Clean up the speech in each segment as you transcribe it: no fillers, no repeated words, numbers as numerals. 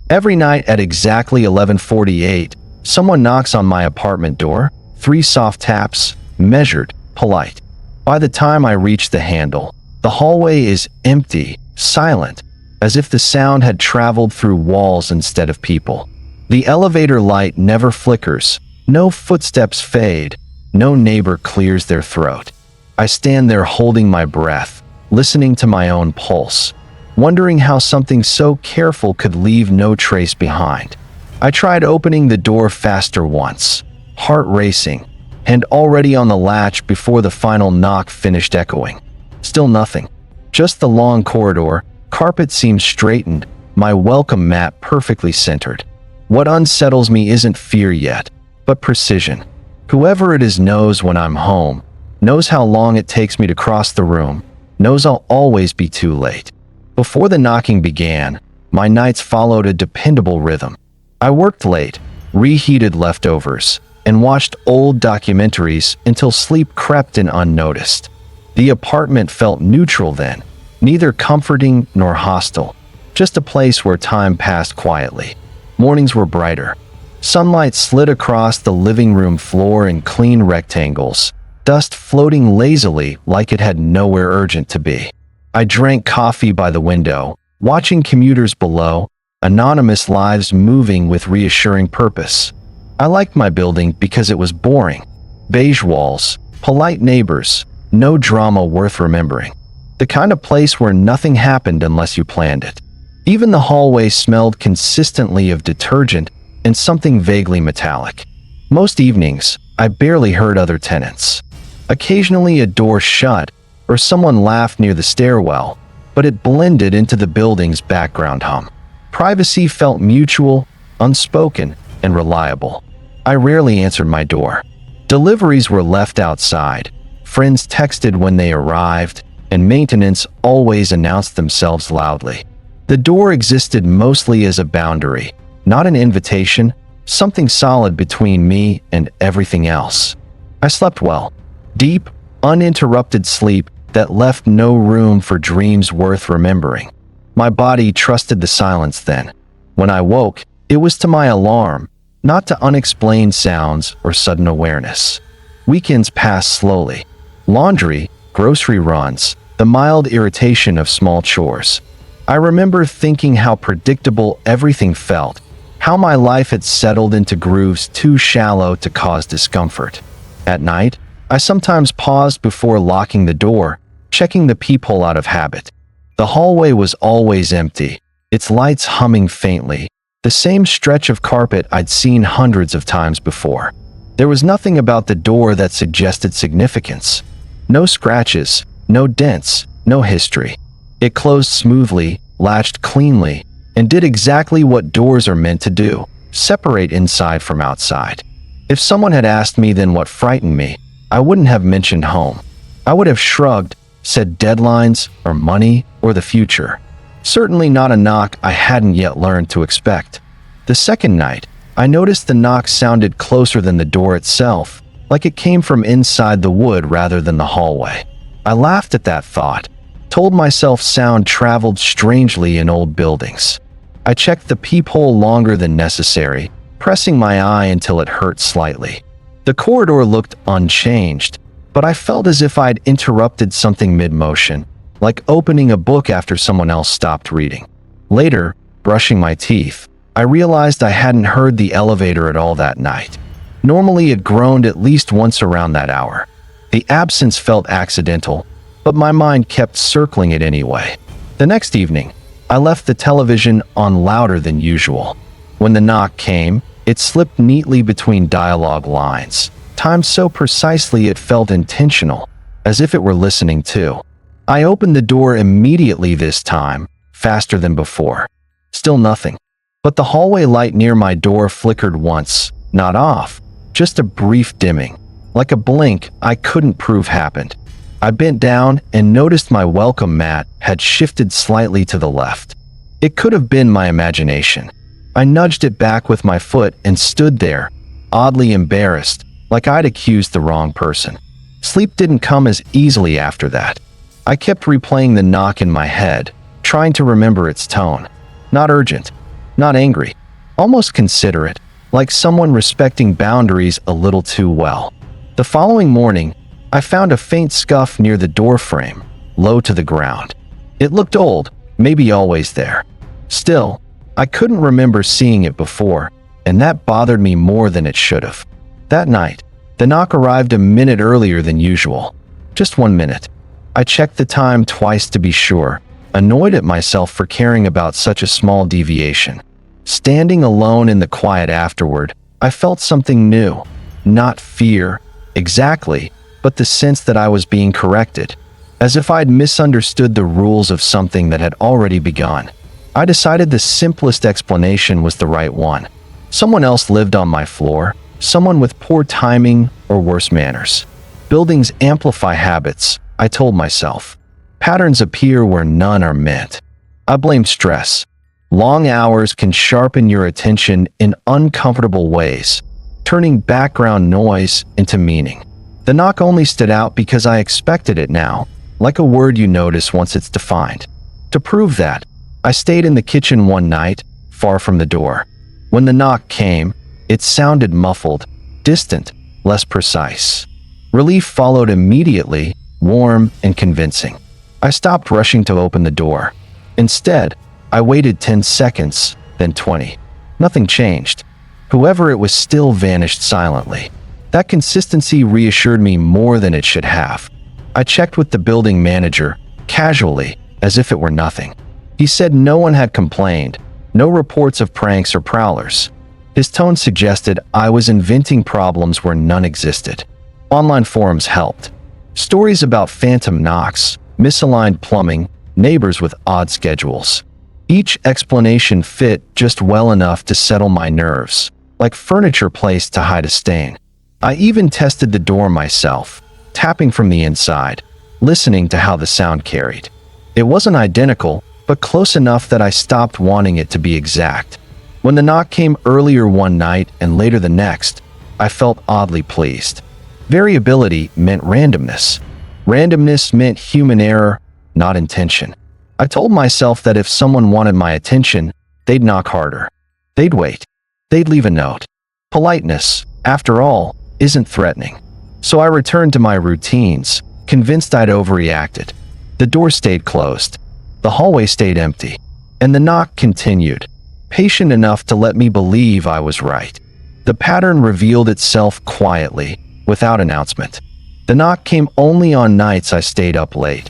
Every night at exactly 11:48, someone knocks on my apartment door, 3 soft taps, measured, polite. By the time I reach the handle, the hallway is empty, silent, as if the sound had traveled through walls instead of people. The elevator light never flickers, no footsteps fade, no neighbor clears their throat. I stand there holding my breath, listening to my own pulse, wondering how something so careful could leave no trace behind. I tried opening the door faster once, heart racing, hand already on the latch before the final knock finished echoing. Still nothing. Just the long corridor, carpet seems straightened, my welcome mat perfectly centered. What unsettles me isn't fear yet, but precision. Whoever it is knows when I'm home, knows how long it takes me to cross the room, knows I'll always be too late. Before the knocking began, my nights followed a dependable rhythm. I worked late, reheated leftovers, and watched old documentaries until sleep crept in unnoticed. The apartment felt neutral then, neither comforting nor hostile, just a place where time passed quietly. Mornings were brighter. Sunlight slid across the living room floor in clean rectangles, dust floating lazily like it had nowhere urgent to be. I drank coffee by the window, watching commuters below, anonymous lives moving with reassuring purpose. I liked my building because it was boring. Beige walls, polite neighbors, no drama worth remembering. The kind of place where nothing happened unless you planned it. Even the hallway smelled consistently of detergent and something vaguely metallic. Most evenings, I barely heard other tenants. Occasionally a door shut, or someone laughed near the stairwell, but it blended into the building's background hum. Privacy felt mutual, unspoken, and reliable. I rarely answered my door. Deliveries were left outside, friends texted when they arrived, and maintenance always announced themselves loudly. The door existed mostly as a boundary, not an invitation, something solid between me and everything else. I slept well. Deep, uninterrupted sleep that left no room for dreams worth remembering. My body trusted the silence then. When I woke, it was to my alarm, not to unexplained sounds or sudden awareness. Weekends passed slowly. Laundry, grocery runs, the mild irritation of small chores. I remember thinking how predictable everything felt, how my life had settled into grooves too shallow to cause discomfort. At night, I sometimes paused before locking the door, checking the peephole out of habit. The hallway was always empty, its lights humming faintly, the same stretch of carpet I'd seen hundreds of times before. There was nothing about the door that suggested significance. No scratches, no dents, no history. It closed smoothly, latched cleanly, and did exactly what doors are meant to do: separate inside from outside. If someone had asked me then what frightened me, I wouldn't have mentioned home. I would have shrugged, said deadlines, or money, or the future. Certainly not a knock I hadn't yet learned to expect. The second night, I noticed the knock sounded closer than the door itself, like it came from inside the wood rather than the hallway. I laughed at that thought, told myself sound traveled strangely in old buildings. I checked the peephole longer than necessary, pressing my eye until it hurt slightly. The corridor looked unchanged, but I felt as if I'd interrupted something mid-motion, like opening a book after someone else stopped reading. Later, brushing my teeth, I realized I hadn't heard the elevator at all that night. Normally it groaned at least once around that hour. The absence felt accidental, but my mind kept circling it anyway. The next evening, I left the television on louder than usual. When the knock came, it slipped neatly between dialogue lines, timed so precisely it felt intentional, as if it were listening too. I opened the door immediately this time, faster than before. Still nothing. But the hallway light near my door flickered once, not off, just a brief dimming. Like a blink I couldn't prove happened. I bent down and noticed my welcome mat had shifted slightly to the left. It could have been my imagination. I nudged it back with my foot and stood there, oddly embarrassed, like I'd accused the wrong person. Sleep didn't come as easily after that. I kept replaying the knock in my head, trying to remember its tone. Not urgent, Not angry, almost considerate, like someone respecting boundaries a little too well. The following morning, I found a faint scuff near the door frame, low to the ground. It looked old, maybe always there. Still, I couldn't remember seeing it before, and that bothered me more than it should have. That night, the knock arrived a minute earlier than usual. Just 1 minute. I checked the time twice to be sure, annoyed at myself for caring about such a small deviation. Standing alone in the quiet afterward, I felt something new. Not fear, exactly, but the sense that I was being corrected, as if I'd misunderstood the rules of something that had already begun. I decided the simplest explanation was the right one. Someone else lived on my floor, someone with poor timing or worse manners. Buildings amplify habits, I told myself. Patterns appear where none are meant. I blamed stress. Long hours can sharpen your attention in uncomfortable ways, turning background noise into meaning. The knock only stood out because I expected it now, like a word you notice once it's defined. To prove that, I stayed in the kitchen one night, far from the door. When the knock came, it sounded muffled, distant, less precise. Relief followed immediately, warm and convincing. I stopped rushing to open the door. Instead, I waited 10 seconds, then 20. Nothing changed. Whoever it was still vanished silently. That consistency reassured me more than it should have. I checked with the building manager, casually, as if it were nothing. He said no one had complained, no reports of pranks or prowlers. His tone suggested I was inventing problems where none existed. Online forums helped. Stories about phantom knocks, misaligned plumbing, neighbors with odd schedules. Each explanation fit just well enough to settle my nerves, like furniture placed to hide a stain. I even tested the door myself, tapping from the inside, listening to how the sound carried. It wasn't identical, but close enough that I stopped wanting it to be exact. When the knock came earlier one night and later the next, I felt oddly pleased. Variability meant randomness. Randomness meant human error, not intention. I told myself that if someone wanted my attention, they'd knock harder. They'd wait. They'd leave a note. Politeness, after all, isn't threatening. So I returned to my routines, convinced I'd overreacted. The door stayed closed. The hallway stayed empty. And the knock continued, patient enough to let me believe I was right. The pattern revealed itself quietly, without announcement. The knock came only on nights I stayed up late,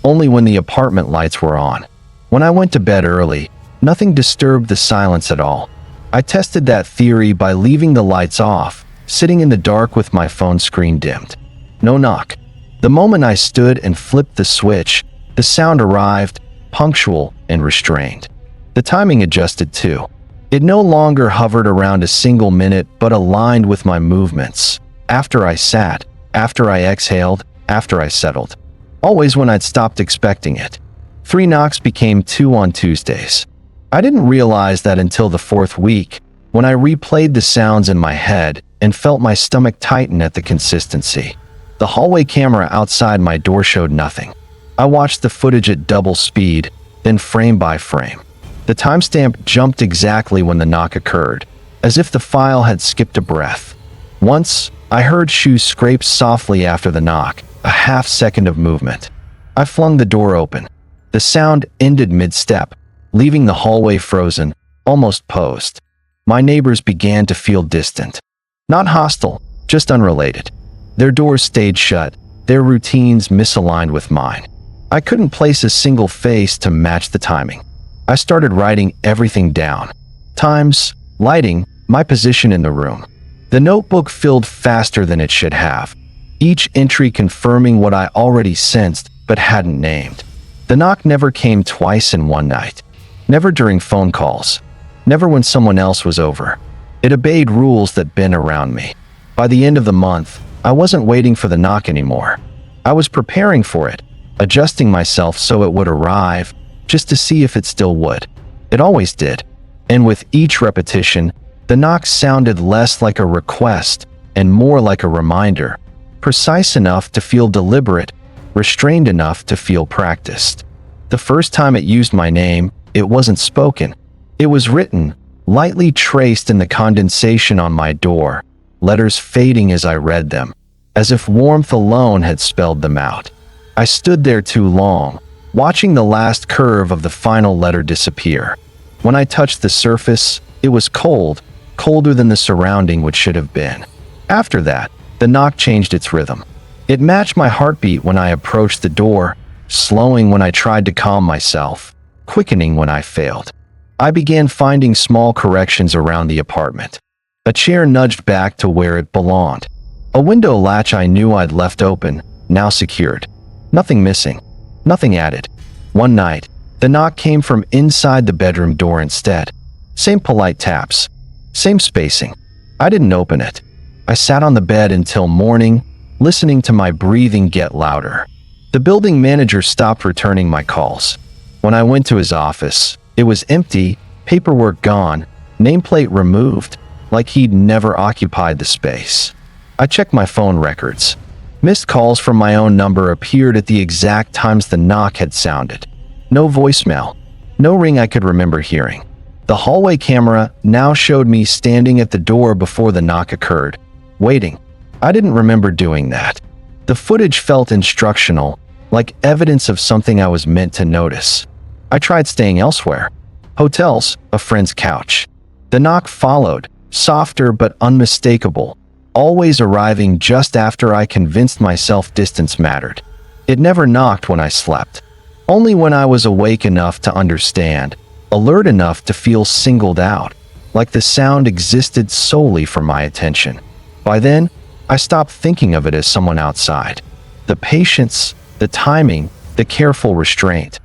only when the apartment lights were on. When I went to bed early, nothing disturbed the silence at all. I tested that theory by leaving the lights off, sitting in the dark with my phone screen dimmed. No knock. The moment I stood and flipped the switch, the sound arrived, punctual and restrained. The timing adjusted too. It no longer hovered around a single minute but aligned with my movements. After I sat, after I exhaled, after I settled. Always when I'd stopped expecting it. 3 knocks became 2 on Tuesdays. I didn't realize that until the 4th week, when I replayed the sounds in my head and felt my stomach tighten at the consistency. The hallway camera outside my door showed nothing. I watched the footage at double speed, then frame by frame. The timestamp jumped exactly when the knock occurred, as if the file had skipped a breath. Once, I heard shoes scrape softly after the knock, a half-second of movement. I flung the door open. The sound ended mid-step, leaving the hallway frozen, almost posed. My neighbors began to feel distant. Not hostile, just unrelated. Their doors stayed shut, their routines misaligned with mine. I couldn't place a single face to match the timing. I started writing everything down. Times, lighting, my position in the room. The notebook filled faster than it should have, each entry confirming what I already sensed but hadn't named. The knock never came twice in one night. Never during phone calls. Never when someone else was over. It obeyed rules that bent around me. By the end of the month, I wasn't waiting for the knock anymore. I was preparing for it, adjusting myself so it would arrive, just to see if it still would. It always did. And with each repetition, the knock sounded less like a request and more like a reminder, precise enough to feel deliberate, restrained enough to feel practiced. The first time it used my name, it wasn't spoken. It was written, lightly traced in the condensation on my door, letters fading as I read them, as if warmth alone had spelled them out. I stood there too long, watching the last curve of the final letter disappear. When I touched the surface, it was cold, colder than the surrounding which should have been. After that, the knock changed its rhythm. It matched my heartbeat when I approached the door, slowing when I tried to calm myself, quickening when I failed. I began finding small corrections around the apartment. A chair nudged back to where it belonged. A window latch I knew I'd left open, now secured. Nothing missing. Nothing added. One night, the knock came from inside the bedroom door instead. Same polite taps. Same spacing. I didn't open it. I sat on the bed until morning, listening to my breathing get louder. The building manager stopped returning my calls. When I went to his office, it was empty, paperwork gone, nameplate removed, like he'd never occupied the space. I checked my phone records. Missed calls from my own number appeared at the exact times the knock had sounded. No voicemail. No ring I could remember hearing. The hallway camera now showed me standing at the door before the knock occurred, waiting. I didn't remember doing that. The footage felt instructional, like evidence of something I was meant to notice. I tried staying elsewhere. Hotels, a friend's couch. The knock followed, softer but unmistakable, always arriving just after I convinced myself distance mattered. It never knocked when I slept. Only when I was awake enough to understand, alert enough to feel singled out, like the sound existed solely for my attention. By then, I stopped thinking of it as someone outside. The patience, the timing, the careful restraint.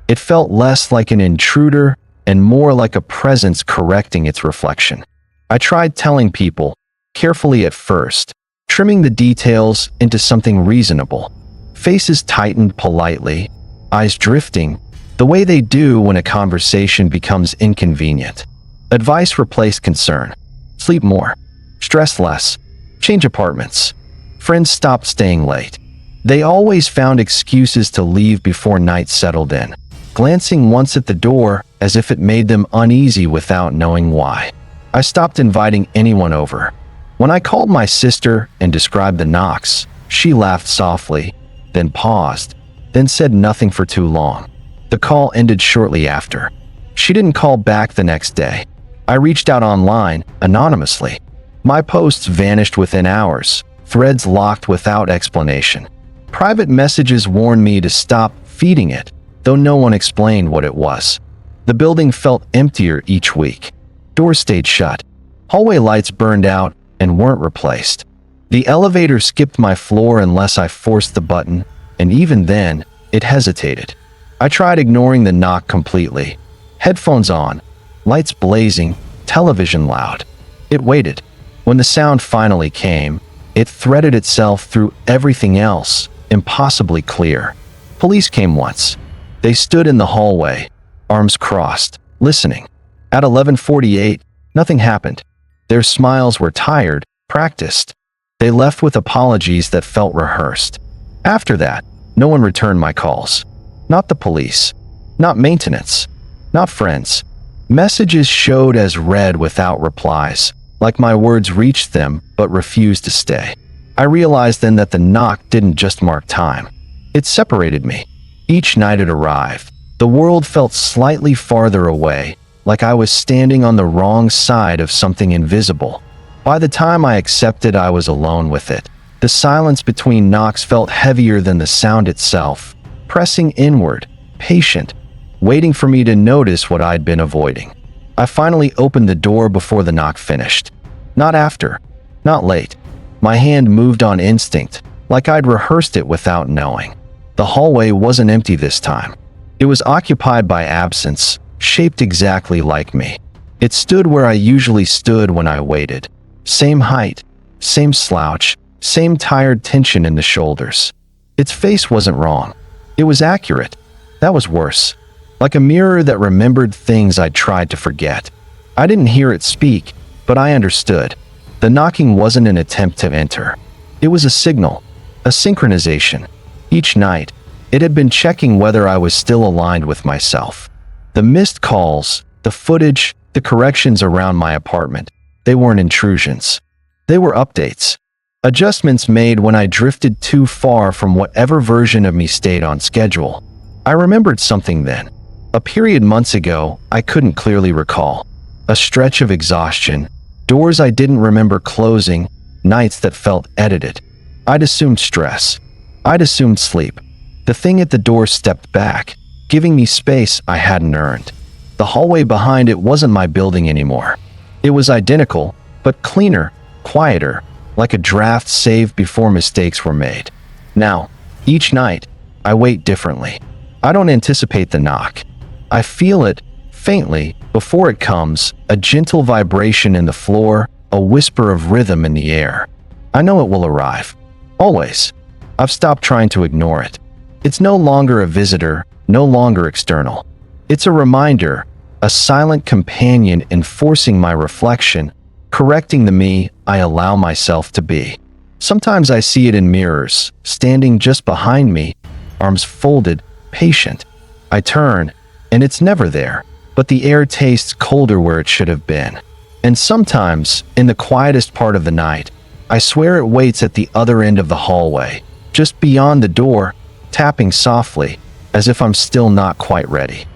It felt less like an intruder and more like a presence correcting its reflection. I tried telling people, carefully at first, trimming the details into something reasonable. Faces tightened politely, eyes drifting, the way they do when a conversation becomes inconvenient. Advice replaced concern. Sleep more. Stress less. Change apartments. Friends stopped staying late. They always found excuses to leave before night settled in, glancing once at the door as if it made them uneasy without knowing why. I stopped inviting anyone over. When I called my sister and described the knocks, she laughed softly, then paused, then said nothing for too long. The call ended shortly after. She didn't call back the next day. I reached out online, anonymously. My posts vanished within hours, threads locked without explanation. Private messages warned me to stop feeding it, though no one explained what it was. The building felt emptier each week. Doors stayed shut. Hallway lights burned out and weren't replaced. The elevator skipped my floor unless I forced the button, and even then, it hesitated. I tried ignoring the knock completely. Headphones on, lights blazing, television loud. It waited. When the sound finally came, it threaded itself through everything else, impossibly clear. Police came once. They stood in the hallway, arms crossed, listening. At 11:48, nothing happened. Their smiles were tired, practiced. They left with apologies that felt rehearsed. After that, no one returned my calls. Not the police. Not maintenance. Not friends. Messages showed as read without replies, like my words reached them but refused to stay. I realized then that the knock didn't just mark time. It separated me. Each night it arrived, the world felt slightly farther away, like I was standing on the wrong side of something invisible. By the time I accepted I was alone with it, the silence between knocks felt heavier than the sound itself, pressing inward, patient, waiting for me to notice what I'd been avoiding. I finally opened the door before the knock finished. Not after, not late. My hand moved on instinct, like I'd rehearsed it without knowing. The hallway wasn't empty this time. It was occupied by absence, shaped exactly like me. It stood where I usually stood when I waited. Same height, same slouch, same tired tension in the shoulders. Its face wasn't wrong. It was accurate. That was worse. Like a mirror that remembered things I'd tried to forget. I didn't hear it speak, but I understood. The knocking wasn't an attempt to enter. It was a signal, a synchronization. Each night, it had been checking whether I was still aligned with myself. The missed calls, The footage, the corrections around my apartment, they weren't intrusions. They were updates. Adjustments made when I drifted too far from whatever version of me stayed on schedule. I remembered something then. A period months ago I couldn't clearly recall. A stretch of exhaustion, doors I didn't remember closing, nights that felt edited. I'd assumed stress. I'd assumed sleep. The thing at the door stepped back, giving me space I hadn't earned. The hallway behind it wasn't my building anymore. It was identical, but cleaner, quieter, like a draft saved before mistakes were made. Now, each night, I wait differently. I don't anticipate the knock. I feel it, faintly, before it comes, a gentle vibration in the floor, a whisper of rhythm in the air. I know it will arrive. Always. I've stopped trying to ignore it. It's no longer a visitor, no longer external. It's a reminder, a silent companion enforcing my reflection, correcting the me I allow myself to be. Sometimes I see it in mirrors, standing just behind me, arms folded, patient. I turn, and it's never there, but the air tastes colder where it should have been. And sometimes, in the quietest part of the night, I swear it waits at the other end of the hallway, just beyond the door, tapping softly, as if I'm still not quite ready.